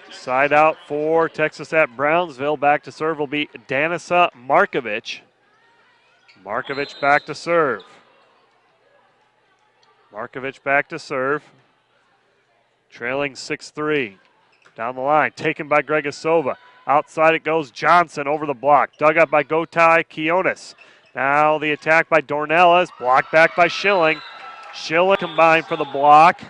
Side out for Texas at Brownsville. Back to serve will be Danisa Markovich. Markovich back to serve. Markovich back to serve. Trailing 6-3. Down the line, taken by Gregasova. Outside it goes Johnson over the block. Dug up by Gotai Kionis. Now the attack by Dornelas. Blocked back by Schilling. Schilling combined for the block.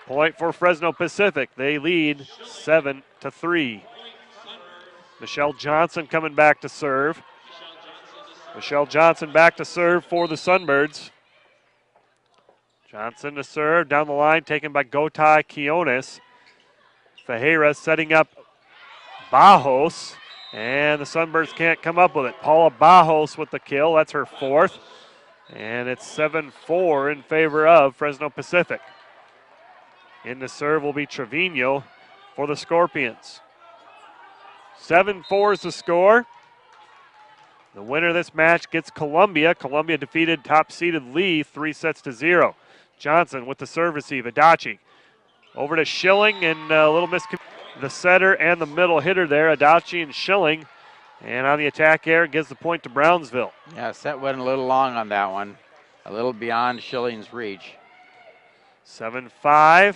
Point for Fresno Pacific. They lead 7-3. Michelle Johnson coming back to serve. Michelle Johnson back to serve for the Sunbirds. Johnson to serve, down the line, taken by Gotai Kionis. Fajera setting up Bajos, and the Sunbirds can't come up with it. Paula Bajos with the kill, that's her fourth. And it's 7-4 in favor of Fresno Pacific. In the serve will be Trevino for the Scorpions. 7-4 is the score. The winner of this match gets Columbia. Columbia defeated top-seeded Lee 3-0. Johnson with the serve receive. Adachi over to Schilling, and a little the setter and the middle hitter there, Adachi and Schilling. And on the attack air, gives the point to Brownsville. Yeah, set went a little long on that one. A little beyond Schilling's reach. 7-5.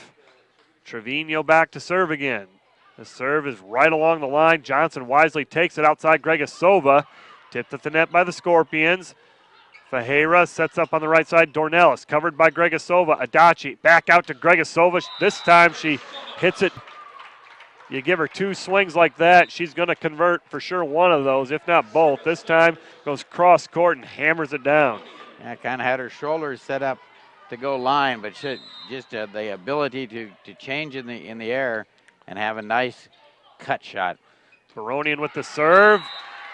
Trevino back to serve again. The serve is right along the line. Johnson wisely takes it outside Gregasova. Tipped at the net by the Scorpions. Fajera sets up on the right side. Dornelis covered by Gregasova. Adachi back out to Gregasova. This time she hits it. You give her 2 swings like that, she's going to convert for sure one of those, if not both. This time goes cross court and hammers it down. Yeah, kind of had her shoulders set up to go line, but she just the ability to change in the air and have a nice cut shot. Baronian with the serve.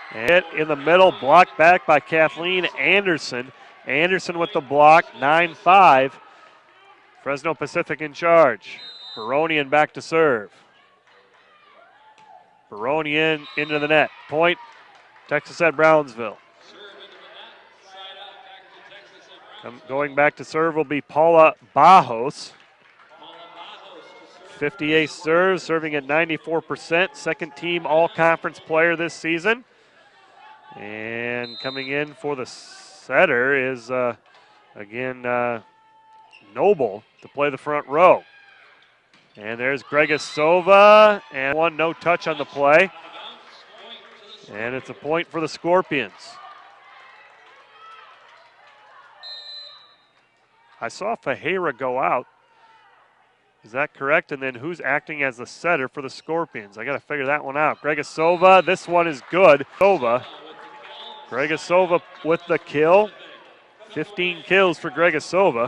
Hit in the middle, blocked back by Kathleen Anderson. Anderson with the block, 9-5. Fresno Pacific in charge. Baronian back to serve. Baronian into the net. Point, Texas at Brownsville. Going back to serve will be Paula Bajos. 58 serves, serving at 94%. Second team all-conference player this season. And coming in for the setter is, again, Noble to play the front row. And there's Gregasova, and one no touch on the play. And it's a point for the Scorpions. I saw Fajera go out. Is that correct? And then who's acting as the setter for the Scorpions? I got to figure that one out. Gregasova, this one is good. Gregasova with the kill. 15 kills for Gregasova.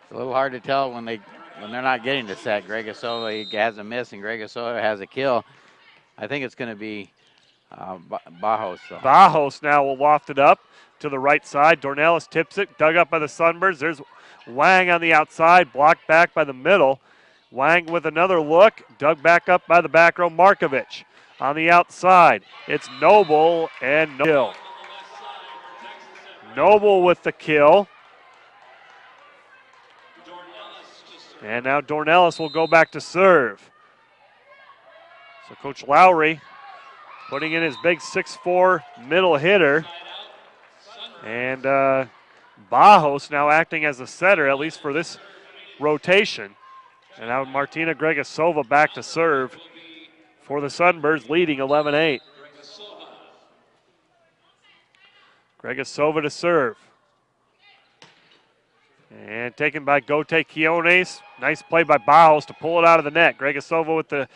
It's a little hard to tell when they're not getting the set. Gregasova has a miss and Gregasova has a kill. I think it's going to be Bajos. So. Bajos now will loft it up to the right side. Dornelis tips it, dug up by the Sunbirds. There's Wang on the outside, blocked back by the middle. Wang with another look, dug back up by the back row. Markovich on the outside. It's Noble and no kill. Noble with the kill. And now Dornellis will go back to serve. So Coach Lowry putting in his big 6'4" middle hitter. And Bajos now acting as a setter, at least for this rotation. And now Martina Gregasova back to serve for the Sunbirds, leading 11-8. Gregasova to serve. And taken by Gote Quiones. Nice play by Bajos to pull it out of the net. Gregasova with the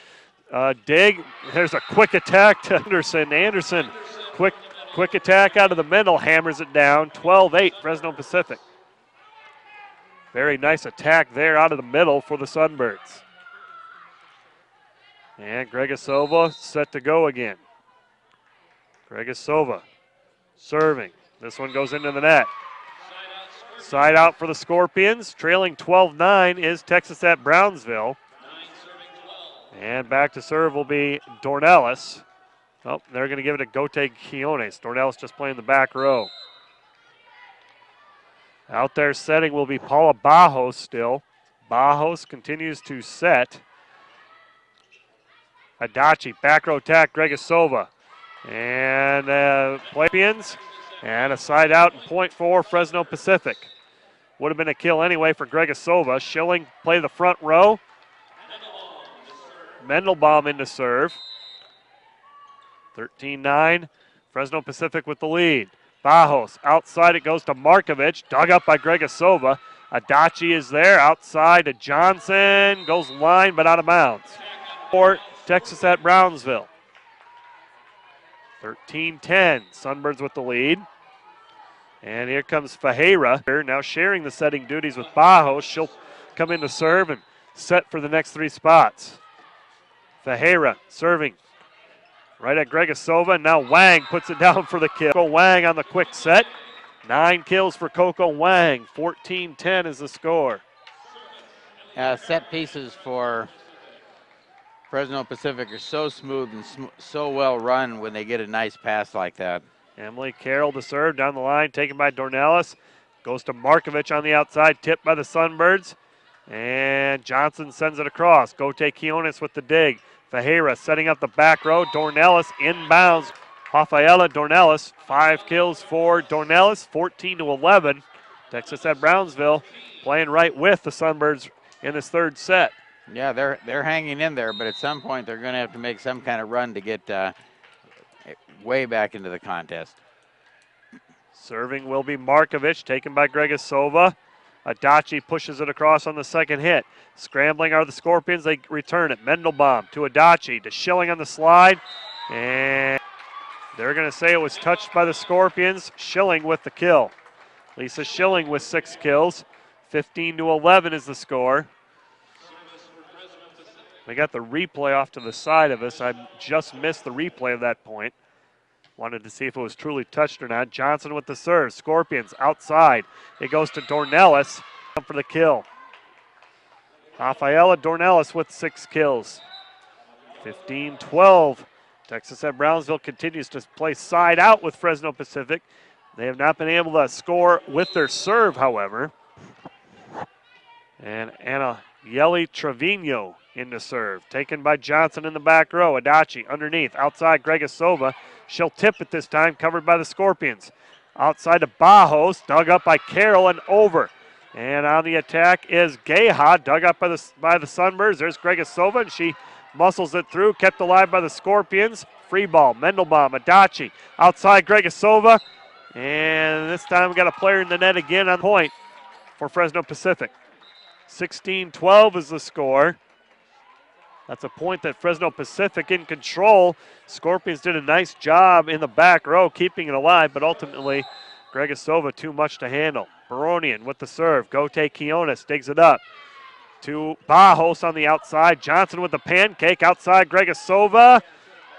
dig. There's a quick attack to Anderson. Anderson, quick attack out of the middle, hammers it down. 12-8, Fresno Pacific. Very nice attack there out of the middle for the Sunbirds. And Gregasova set to go again. Gregasova serving. This one goes into the net. Side out for the Scorpions. Trailing 12-9 is Texas at Brownsville. And back to serve will be Dornellis. Oh, they're going to give it to Gote Quiones. Dornellis just playing the back row. Out there setting will be Paula Bajos still. Bajos continues to set. Adachi, back row attack, Gregasova. And Scorpions. And a side out and point for Fresno Pacific. Would have been a kill anyway for Gregasova. Schilling play the front row. Mendelbaum in to serve. 13-9. Fresno Pacific with the lead. Bajos outside, it goes to Markovich. Dug up by Gregasova. Adachi is there. Outside to Johnson. Goes line but out of bounds. For Texas at Brownsville. 13-10. Sunbirds with the lead. And here comes Fajera, now sharing the setting duties with Bajos. She'll come in to serve and set for the next three spots. Fajera serving right at Gregasova. Now Wang puts it down for the kill. Coco Wang on the quick set. 9 kills for Coco Wang. 14-10 is the score. Set pieces for Fresno Pacific are so smooth and so well run when they get a nice pass like that. Emily Carroll to serve down the line, taken by Dornellis. Goes to Markovich on the outside, tipped by the Sunbirds. And Johnson sends it across. Gote Quiones with the dig. Fajera setting up the back row. Dornellis inbounds. Rafaela Dornellis, 5 kills for Dornellis, 14-11. Texas at Brownsville playing right with the Sunbirds in this third set. Yeah, they're hanging in there, but at some point they're going to have to make some kind of run to get way back into the contest. Serving will be Markovich, taken by Gregasova. Adachi pushes it across on the second hit. Scrambling are the Scorpions. They return it. Mendelbaum to Adachi, to Schilling on the slide. And they're going to say it was touched by the Scorpions. Schilling with the kill. Lisa Schilling with 6 kills. 15-11 is the score. We got the replay off to the side of us. I just missed the replay of that point. Wanted to see if it was truly touched or not. Johnson with the serve. Scorpions outside. It goes to Dornellis for the kill. Rafaela Dornellis with 6 kills. 15-12. Texas at Brownsville continues to play side out with Fresno Pacific. They have not been able to score with their serve, however. And Anna Yeli Trevino in to serve. Taken by Johnson in the back row. Adachi underneath. Outside Gregasova. She'll tip it this time, covered by the Scorpions. Outside to Bajos, dug up by Carroll and over. And on the attack is Geha, dug up by the Sunbirds. There's Gregasova, and she muscles it through, kept alive by the Scorpions. Free ball, Mendelbaum, Adachi. Outside Gregasova. And this time we got a player in the net again on point for Fresno Pacific. 16-12 is the score. That's a point that Fresno Pacific in control. Scorpions did a nice job in the back row, keeping it alive, but ultimately Gregasova too much to handle. Baronian with the serve. Gote Quiones digs it up to Bajos on the outside. Johnson with the pancake outside Gregasova.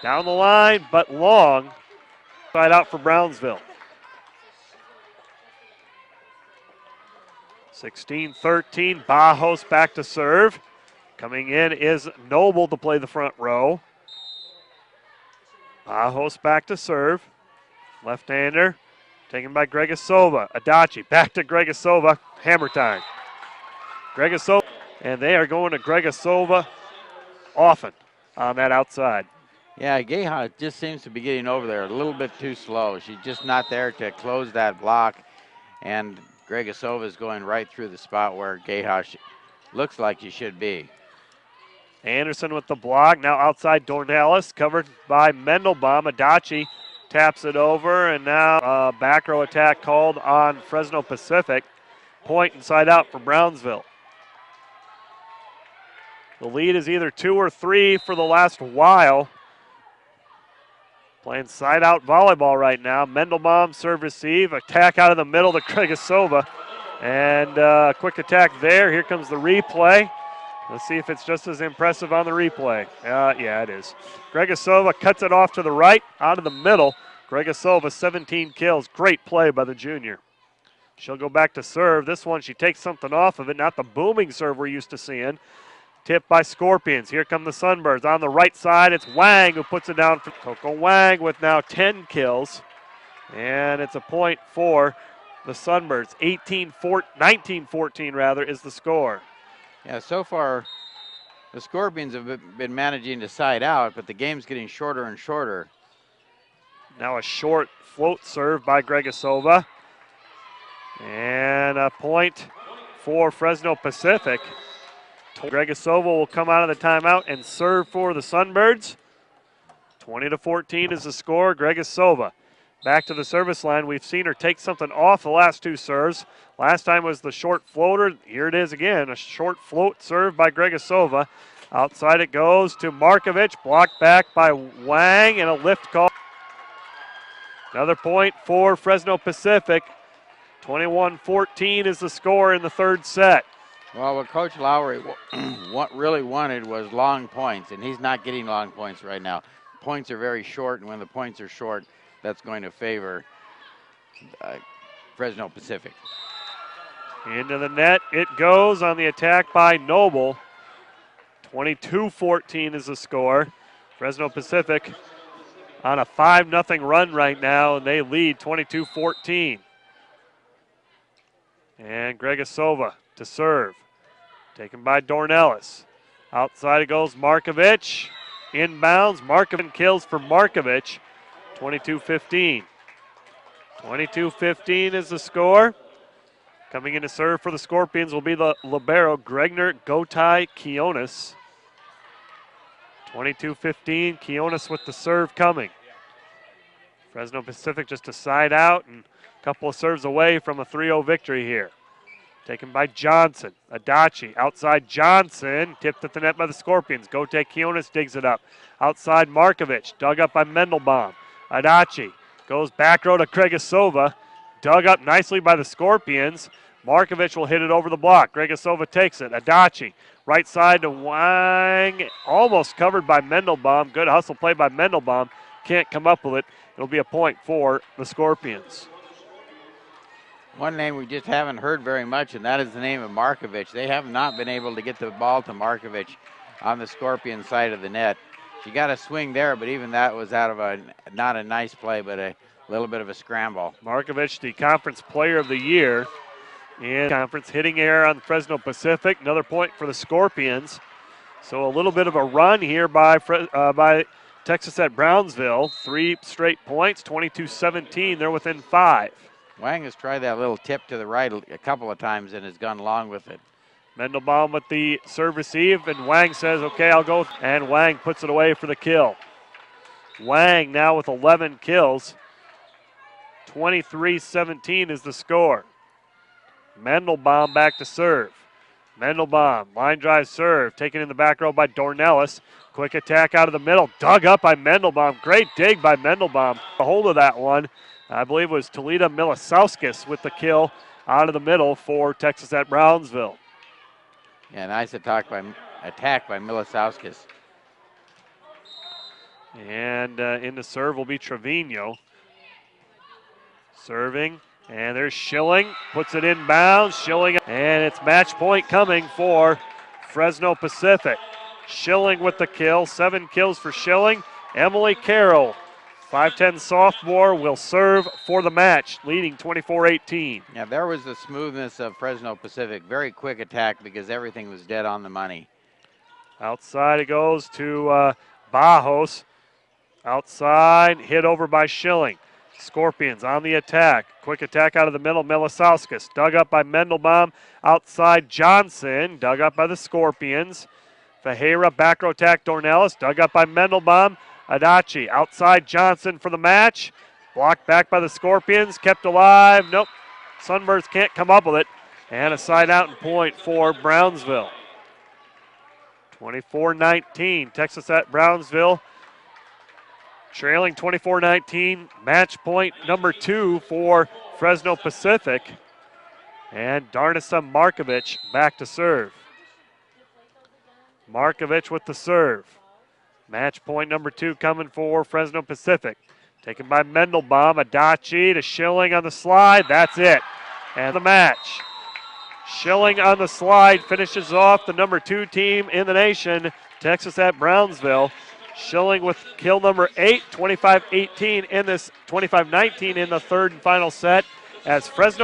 Down the line, but long. Side out for Brownsville. 16-13, Bajos back to serve. Coming in is Noble to play the front row. Bajos back to serve. Left-hander Taken by Gregasova. Adachi back to Gregasova. Hammer time. Gregasova, and they are going to Gregasova often on that outside. Yeah, Geha just seems to be getting over there a little bit too slow. She's just not there to close that block, and Gregasova is going right through the spot where Geha looks like she should be. Anderson with the block. Now outside Dornelis, covered by Mendelbaum. Adachi taps it over, and now a back row attack called on Fresno Pacific. Point inside out for Brownsville. The lead is either 2 or 3 for the last while. Playing side out volleyball right now. Mendelbaum serve receive. Attack out of the middle to Gregasova. And quick attack there. Here comes the replay. Let's see if it's just as impressive on the replay. Yeah, it is. Gregasova cuts it off to the right, out of the middle. Gregasova, 17 kills. Great play by the junior. She'll go back to serve. This one, she takes something off of it. Not the booming serve we're used to seeing. Tipped by Scorpions. Here come the Sunbirds. On the right side, it's Wang who puts it down for Coco Wang with now 10 kills. And it's a point for the Sunbirds. 19-14 rather is the score. Yeah, so far the Scorpions have been managing to side out, but the game's getting shorter and shorter. Now a short float serve by Gregasova. And a point for Fresno Pacific. Gregasova will come out of the timeout and serve for the Sunbirds. 20-14 is the score. Gregasova back to the service line. We've seen her take something off the last 2 serves. Last time was the short floater. Here it is again, a short float serve by Gregasova. Outside it goes to Markovic, blocked back by Wang, and a lift call. Another point for Fresno Pacific. 21-14 is the score in the 3rd set. Well, what Coach Lowry really wanted was long points, and he's not getting long points right now. Points are very short, and when the points are short, that's going to favor Fresno Pacific. Into the net it goes on the attack by Noble. 22-14 is the score. Fresno Pacific on a 5-0 run right now, and they lead 22-14. And Gregasova to serve. Taken by Dornelis. Outside it goes Markovic. Inbounds. Markovic kills for Markovic. 22-15. 22-15 is the score. Coming in to serve for the Scorpions will be the libero Gregner Gotai Kionis. 22-15. Kionis with the serve coming. Fresno Pacific just a side out and a couple of serves away from a 3-0 victory here. Taken by Johnson. Adachi outside Johnson. Tipped at the net by the Scorpions. Gotai Kionis digs it up. Outside Markovic. Dug up by Mendelbaum. Adachi goes back row to Gregasova. Dug up nicely by the Scorpions. Markovic will hit it over the block. Gregasova takes it. Adachi right side to Wang. Almost covered by Mendelbaum. Good hustle play by Mendelbaum. Can't come up with it. It'll be a point for the Scorpions. One name we just haven't heard very much, and that is the name of Markovic. They have not been able to get the ball to Markovic on the Scorpion side of the net. She got a swing there, but even that was out of not a nice play, but a little bit of a scramble. Markovic, the conference player of the year in conference, hitting error on Fresno Pacific. Another point for the Scorpions. So a little bit of a run here by Texas at Brownsville. 3 straight points, 22-17. They're within 5. Wang has tried that little tip to the right a couple of times and has gone long with it. Mendelbaum with the serve receive, and Wang says, okay, I'll go. And Wang puts it away for the kill. Wang now with 11 kills. 23-17 is the score. Mendelbaum back to serve. Mendelbaum, line drive serve, taken in the back row by Dornelis. Quick attack out of the middle, dug up by Mendelbaum. Great dig by Mendelbaum. A hold of that one. I believe it was Talita Milisauskis with the kill out of the middle for Texas at Brownsville. Yeah, nice attack by Milisauskis. And in the serve will be Trevino. Serving, and there's Schilling, puts it inbounds, Schilling, and it's match point coming for Fresno Pacific. Schilling with the kill, 7 kills for Schilling. Emily Carroll, 5'10 sophomore will serve for the match, leading 24-18. Yeah, there was the smoothness of Fresno Pacific. Very quick attack because everything was dead on the money. Outside it goes to Bajos. Outside, hit over by Schilling. Scorpions on the attack. Quick attack out of the middle. Milisauskas dug up by Mendelbaum. Outside Johnson, dug up by the Scorpions. Fajera back row attack. Dornelis dug up by Mendelbaum. Adachi outside Johnson for the match. Blocked back by the Scorpions. Kept alive. Nope. Sunbirds can't come up with it. And a side out and point for Brownsville. 24-19. Texas at Brownsville. Trailing 24-19, match point number 2 for Fresno Pacific. And Darnasa Markovic back to serve. Markovic with the serve. Match point number 2 coming for Fresno Pacific. Taken by Mendelbaum, Adachi to Schilling on the slide. That's it. And the match. Schilling on the slide finishes off the number 2 team in the nation, Texas at Brownsville. Schilling with kill number 8, 25-18 in this 25-19 in the third and final set as Fresno